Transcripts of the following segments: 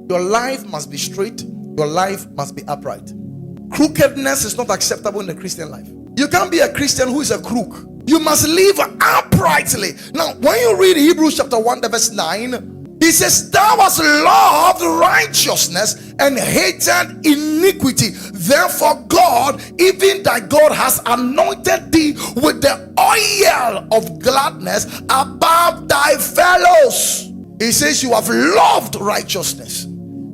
Your life must be straight. Your life must be upright. Crookedness is not acceptable in the Christian life. You can't be a Christian who is a crook. You must live uprightly. Now, when you read Hebrews chapter 1, verse 9, he says, thou hast loved righteousness and hated iniquity. Therefore God, even thy God, has anointed thee with the oil of gladness above thy fellows. He says you have loved righteousness,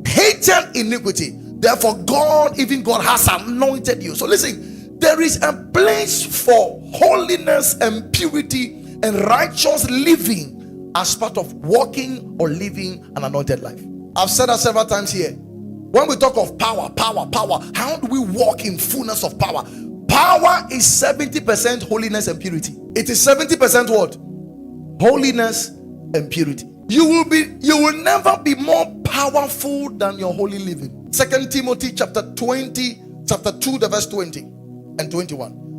hated iniquity. Therefore God, even God, has anointed you. So listen, there is a place for holiness and purity and righteous living as part of walking or living an anointed life. I've said that several times here. When we talk of power, how do we walk in fullness of power? Power is 70% holiness and purity. It is 70% what? Holiness and purity. You will never be more powerful than your holy living. 2 Timothy chapter 2, verse 20 and 21.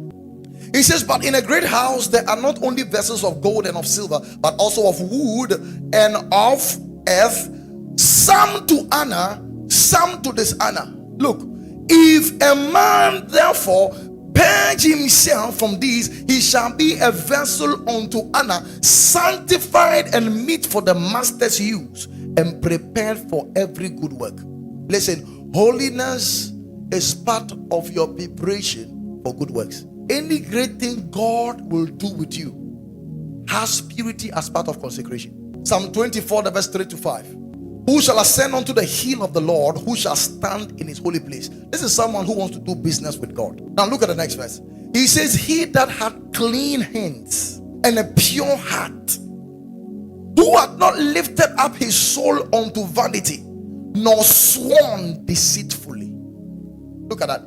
He says, but in a great house there are not only vessels of gold and of silver, but also of wood and of earth, some to honor, some to dishonor. Look, if a man therefore purge himself from these, he shall be a vessel unto honor, sanctified and meet for the master's use, and prepared for every good work. Listen, holiness is part of your preparation for good works. Any great thing God will do with you has purity as part of consecration. Psalm 24, verse 3 to 5. Who shall ascend unto the hill of the Lord? Who shall stand in his holy place? This is someone who wants to do business with God. Now look at the next verse. He says, he that hath clean hands and a pure heart, who hath not lifted up his soul unto vanity, nor sworn deceitfully. Look at that.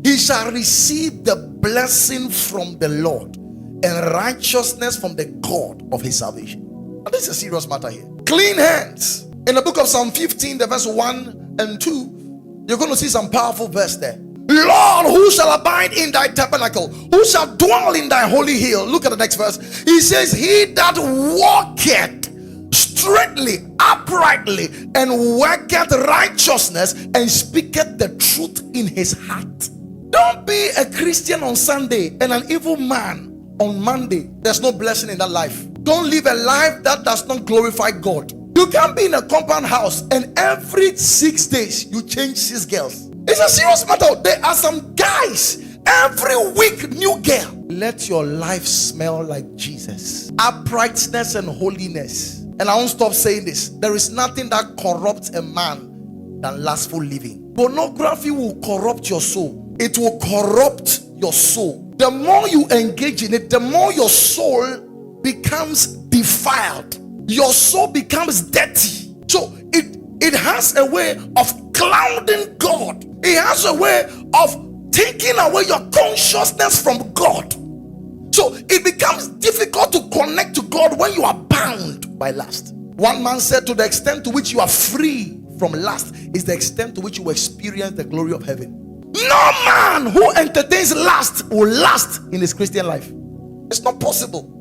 He shall receive the blessing from the Lord and righteousness from the God of his salvation. Now, this is a serious matter here. Clean hands. In the book of Psalm 15, the verse 1 and 2, you're going to see some powerful verse there. Lord, who shall abide in thy tabernacle? Who shall dwell in thy holy hill? Look at the next verse. He says, he that walketh straightly, uprightly, and worketh righteousness, and speaketh the truth in his heart. Don't be a Christian on Sunday and an evil man on Monday. There's no blessing in that life. Don't live a life that does not glorify God. You can't be in a compound house and every 6 days you change 6 girls. It's a serious matter. There are some guys every week, new girl. Let your life smell like Jesus. Uprightness and holiness. And I won't stop saying this. There is nothing that corrupts a man than lustful living. Pornography will corrupt your soul. It will corrupt your soul. The more you engage in it, the more your soul becomes defiled. Your soul becomes dirty. So it has a way of clouding God. It has a way of taking away your consciousness from God. So it becomes difficult to connect to God when you are bound by lust. One man said, to the extent to which you are free from lust is the extent to which you experience the glory of heaven. No man who entertains lust will last in his Christian life. It's not possible.